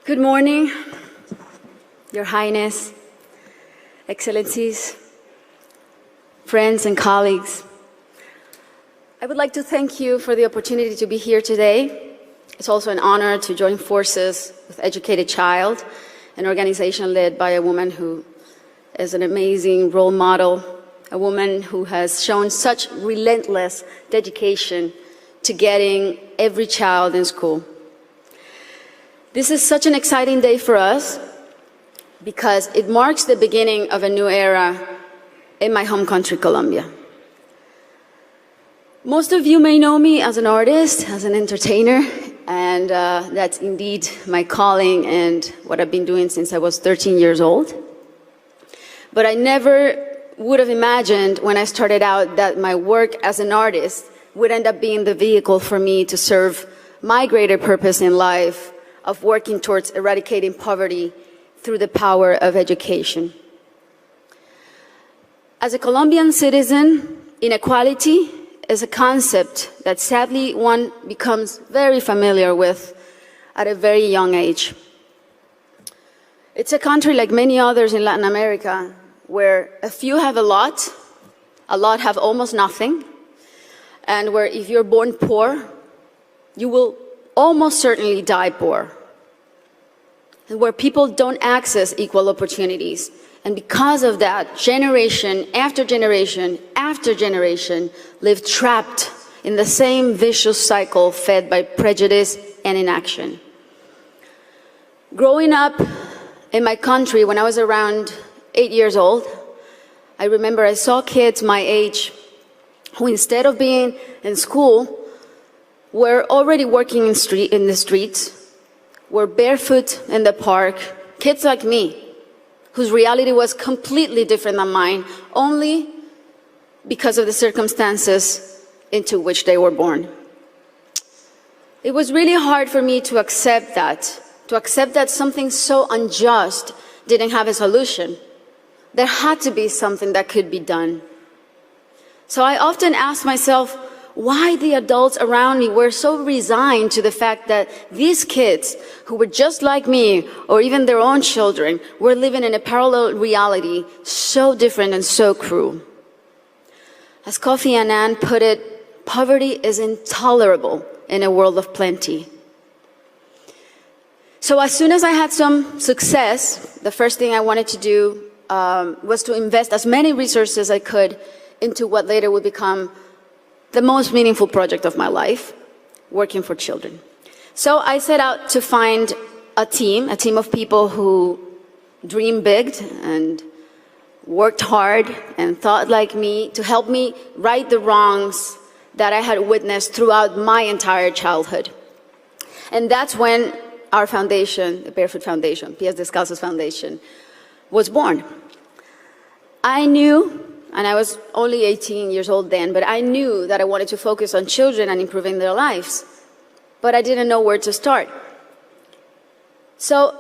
Good morning, Your Highness, Excellencies, friends and colleagues. I would like to thank you for the opportunity to be here today. It's also an honor to join forces with Educated Child, an organization led by a woman who is an amazing role model, a woman who has shown such relentless dedication to getting every child in school. This is such an exciting day for us because it marks the beginning of a new era in my home country, Colombia. Most of you may know me as an artist, as an entertainer, and that's indeed my calling and what I've been doing since I was 13 years old. But I never would have imagined when I started out that my work as an artist would end up being the vehicle for me to serve my greater purpose in life of working towards eradicating poverty through the power of education. As a Colombian citizen, inequality is a concept that sadly one becomes very familiar with at a very young age. It's a country like many others in Latin America where a few have a lot have almost nothing, and where if you're born poor, you will almost certainly die poor, and where people don't access equal opportunities. And because of that, generation after generation after generation live trapped in the same vicious cycle fed by prejudice and inaction. Growing up in my country when I was around 8 years old, I remember I saw kids my age who, instead of being in school, were already working in the streets, were barefoot in the park, kids like me, whose reality was completely different than mine, only because of the circumstances into which they were born. It was really hard for me to accept that something so unjust didn't have a solution. There had to be something that could be done. So I often asked myself, why the adults around me were so resigned to the fact that these kids, who were just like me, or even their own children, were living in a parallel reality so different and so cruel. As Kofi Annan put it, poverty is intolerable in a world of plenty. So as soon as I had some success, the first thing I wanted to do was to invest as many resources as I could into what later would become the most meaningful project of my life, working for children. So I set out to find a team of people who dreamed big and worked hard and thought like me to help me right the wrongs that I had witnessed throughout my entire childhood. And that's when our foundation, the Barefoot Foundation, Pies Descalzos Foundation, was born. I knew, and I was only 18 years old then, but I knew that I wanted to focus on children and improving their lives, but I didn't know where to start. So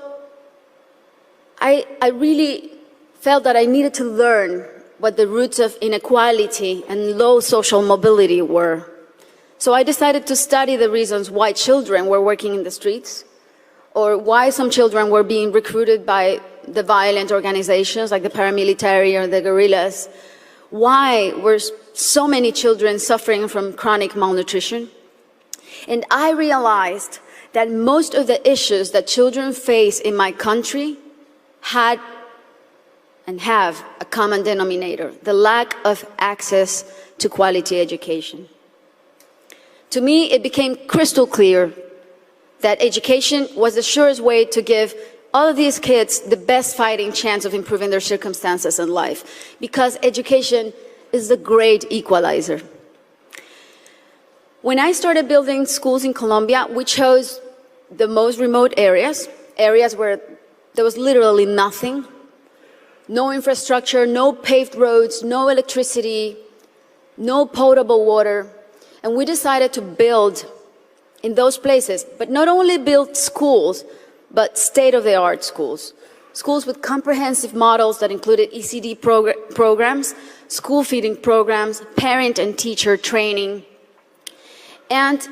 I really felt that I needed to learn what the roots of inequality and low social mobility were. So I decided to study the reasons why children were working in the streets, or why some children were being recruited by the violent organizations like the paramilitary or the guerrillas. Why were so many children suffering from chronic malnutrition? And I realized that most of the issues that children face in my country had and have a common denominator: the lack of access to quality education. To me, it became crystal clear that education was the surest way to give all of these kids the best fighting chance of improving their circumstances in life, because education is the great equalizer. When I started building schools in Colombia, we chose the most remote areas where there was literally nothing, no infrastructure, no paved roads, no electricity, no potable water. And we decided to build in those places, but not only build schools, but state-of-the-art schools. Schools with comprehensive models that included ECD programs, school feeding programs, parent and teacher training. And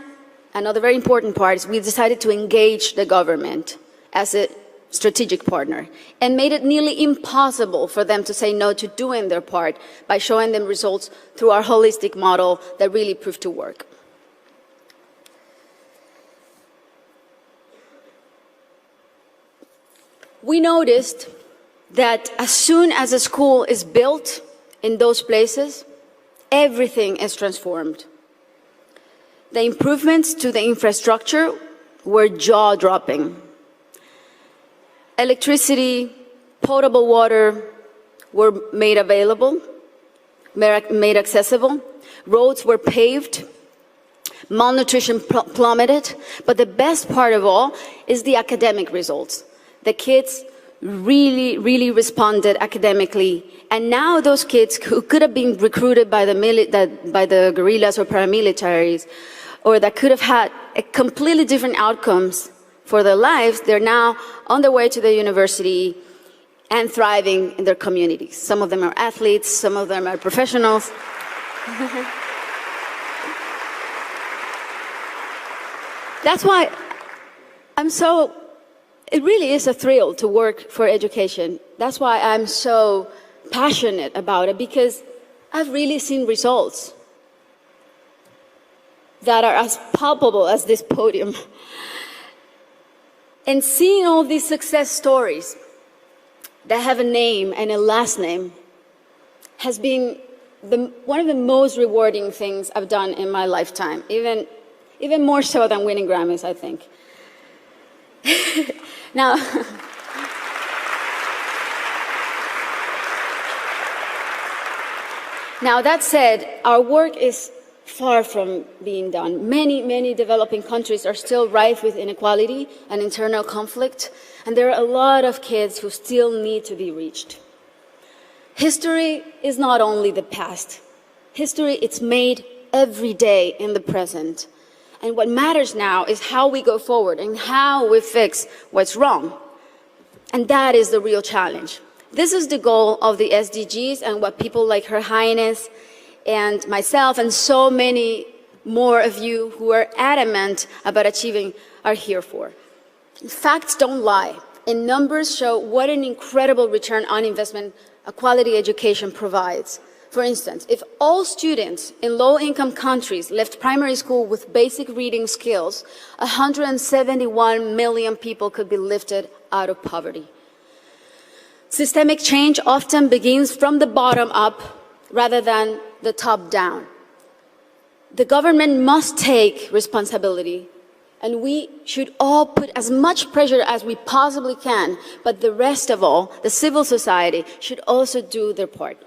another very important part is we decided to engage the government as a strategic partner and made it nearly impossible for them to say no to doing their part by showing them results through our holistic model that really proved to work. We noticed that as soon as a school is built in those places, everything is transformed. The improvements to the infrastructure were jaw-dropping. Electricity, potable water were made available, made accessible. Roads were paved. Malnutrition plummeted. But the best part of all is the academic results. The kids really responded academically. And now those kids who could have been recruited by the guerrillas or paramilitaries, or that could have had a completely different outcomes for their lives, they're now on their way to the university and thriving in their communities. Some of them are athletes, some of them are professionals. That's why it really is a thrill to work for education. That's why I'm so passionate about it, because I've really seen results that are as palpable as this podium. And seeing all these success stories that have a name and a last name has been one of the most rewarding things I've done in my lifetime, even more so than winning Grammys, I think. Now, that said, our work is far from being done. Many developing countries are still rife with inequality and internal conflict, and there are a lot of kids who still need to be reached. History is not only the past. History is made every day in the present. And what matters now is how we go forward and how we fix what's wrong. And that is the real challenge. This is the goal of the SDGs and what people like Her Highness and myself and so many more of you who are adamant about achieving are here for. Facts don't lie, and numbers show what an incredible return on investment a quality education provides. For instance, if all students in low-income countries left primary school with basic reading skills, 171 million people could be lifted out of poverty. Systemic change often begins from the bottom up rather than the top down. The government must take responsibility, and we should all put as much pressure as we possibly can, but the rest of all, the civil society, should also do their part.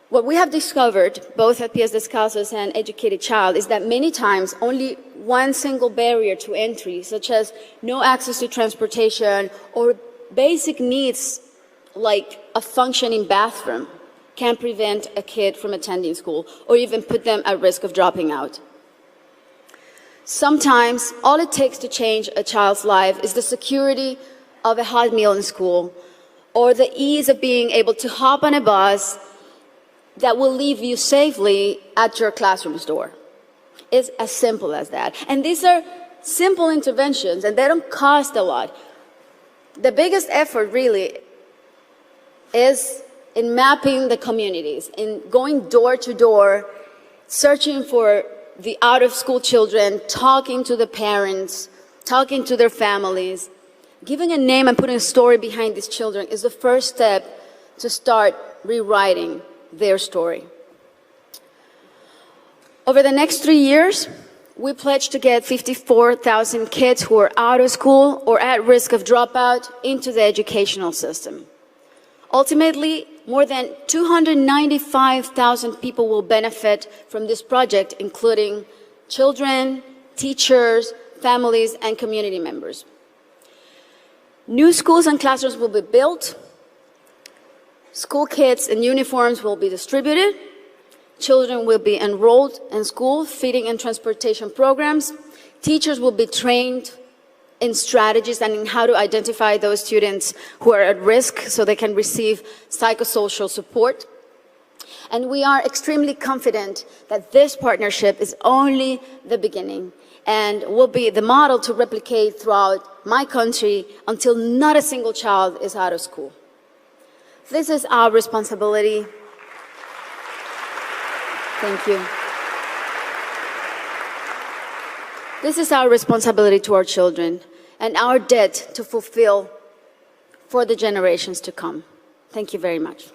What we have discovered, both at Pies Descalzos and Educated Child, is that many times only one single barrier to entry, such as no access to transportation or basic needs like a functioning bathroom, can prevent a kid from attending school or even put them at risk of dropping out. Sometimes all it takes to change a child's life is the security of a hot meal in school or the ease of being able to hop on a bus that will leave you safely at your classroom's door. It's as simple as that. And these are simple interventions, and they don't cost a lot. The biggest effort really is in mapping the communities, in going door to door, searching for the out-of-school children, talking to the parents, talking to their families. Giving a name and putting a story behind these children is the first step to start rewriting their story. Over the next 3 years, we pledge to get 54,000 kids who are out of school or at risk of dropout into the educational system. Ultimately, more than 295,000 people will benefit from this project, including children, teachers, families, and community members. New schools and classrooms will be built. School kits and uniforms will be distributed. Children will be enrolled in school, feeding and transportation programs. Teachers will be trained in strategies and in how to identify those students who are at risk so they can receive psychosocial support. And we are extremely confident that this partnership is only the beginning. and will be the model to replicate throughout my country until not a single child is out of school. This is our responsibility. Thank you. This is our responsibility to our children and our debt to fulfill for the generations to come. Thank you very much.